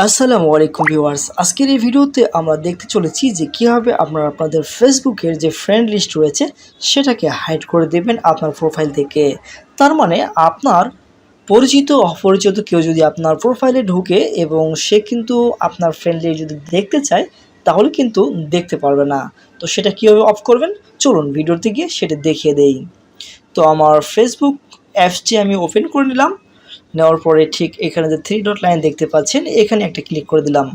আসসালামু আলাইকুম ভিউয়ার্স, আজকের এই ভিডিওতে আমরা দেখতে চলেছি যে কীভাবে আপনারা আপনাদের ফেসবুকের যে ফ্রেন্ড লিস্ট রয়েছে সেটাকে হাইড করে দেবেন আপনার প্রোফাইল থেকে। তার মানে আপনার পরিচিত অপরিচিত কেউ যদি আপনার প্রোফাইলে ঢুকে এবং সে কিন্তু আপনার ফ্রেন্ড লিস্ট যদি দেখতে চায় তাহলে কিন্তু দেখতে পারবে না। তো সেটা কীভাবে অফ করবেন চলুন ভিডিওতে গিয়ে সেটা দেখিয়ে দেই। তো আমার ফেসবুক অ্যাপসটি আমি ওপেন করে নিলাম। নেওয়ার পরে ঠিক এখানে যে 3 ডট লাইন দেখতে পাচ্ছেন এখানে একটা ক্লিক করে দিলাম।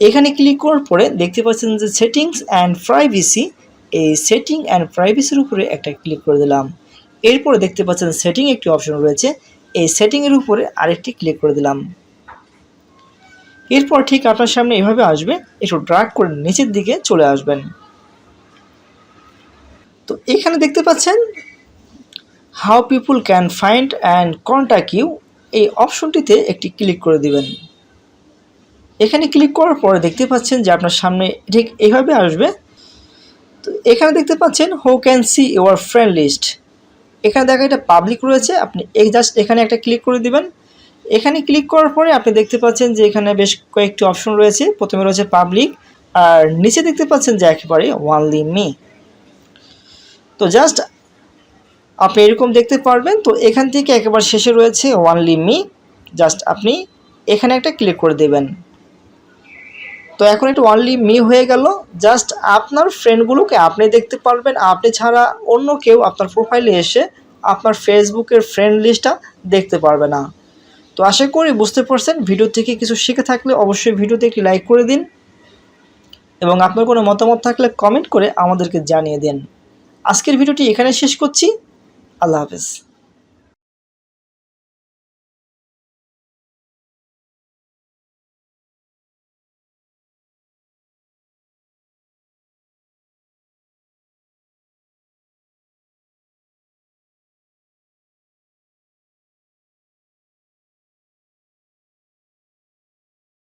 এখানে ক্লিক করার পরে দেখতে পাচ্ছেন যে সেটিংস অ্যান্ড প্রাইভেসি, এই সেটিং অ্যান্ড প্রাইভেসির উপরে একটা ক্লিক করে দিলাম। এরপরে দেখতে পাচ্ছেন সেটিং একটি অপশন রয়েছে, এই সেটিংয়ের উপরে আরেকটি ক্লিক করে দিলাম। এরপর ঠিক আপনার সামনে এভাবে আসবে, একটু ড্র্যাগ করে নিচের দিকে চলে আসবেন। তো এখানে দেখতে পাচ্ছেন how people can find and contact you, এই অপশনটিতে একটি ক্লিক করে দিবেন। এখানে ক্লিক করার পরে দেখতে পাচ্ছেন যে আপনার সামনে ঠিক এইভাবে আসবে। তো এখানে দেখতে পাচ্ছেন who can see your friend list, এখানে দেখা এটা পাবলিক রয়েছে, আপনি জাস্ট এখানে একটা ক্লিক করে দিবেন। এখানে ক্লিক করার পরে আপনি দেখতে পাচ্ছেন যে এখানে বেশ কয়েকটি অপশন রয়েছে, প্রথমে রয়েছে পাবলিক আর নিচে দেখতে পাচ্ছেন যে একেবারে ওনলি মি। তো জাস্ট আপনি এরকম দেখতে পারবেন। তো এখান থেকে একেবারে শেষে রয়েছে ওনলি মি, জাস্ট আপনি এখানে একটা ক্লিক করে দেবেন। তো এখন এটা ওনলি মি হয়ে গেল। জাস্ট আপনার ফ্রেন্ডগুলোকে আপনি দেখতে পারবেন, আপনি ছাড়া অন্য কেউ আপনার প্রোফাইলে এসে আপনার ফেসবুকের ফ্রেন্ড লিস্টটা দেখতে পারবে না। তো আশা করি বুঝতে পারছেন। ভিডিও থেকে কিছু শিখে থাকলে অবশ্যই ভিডিওতে একটি লাইক করে দিন এবং আপনার কোনো মতামত থাকলে কমেন্ট করে আমাদেরকে জানিয়ে দিন। আজকের ভিডিওটি এখানে শেষ করছি। আল্লাহ হাফেজ।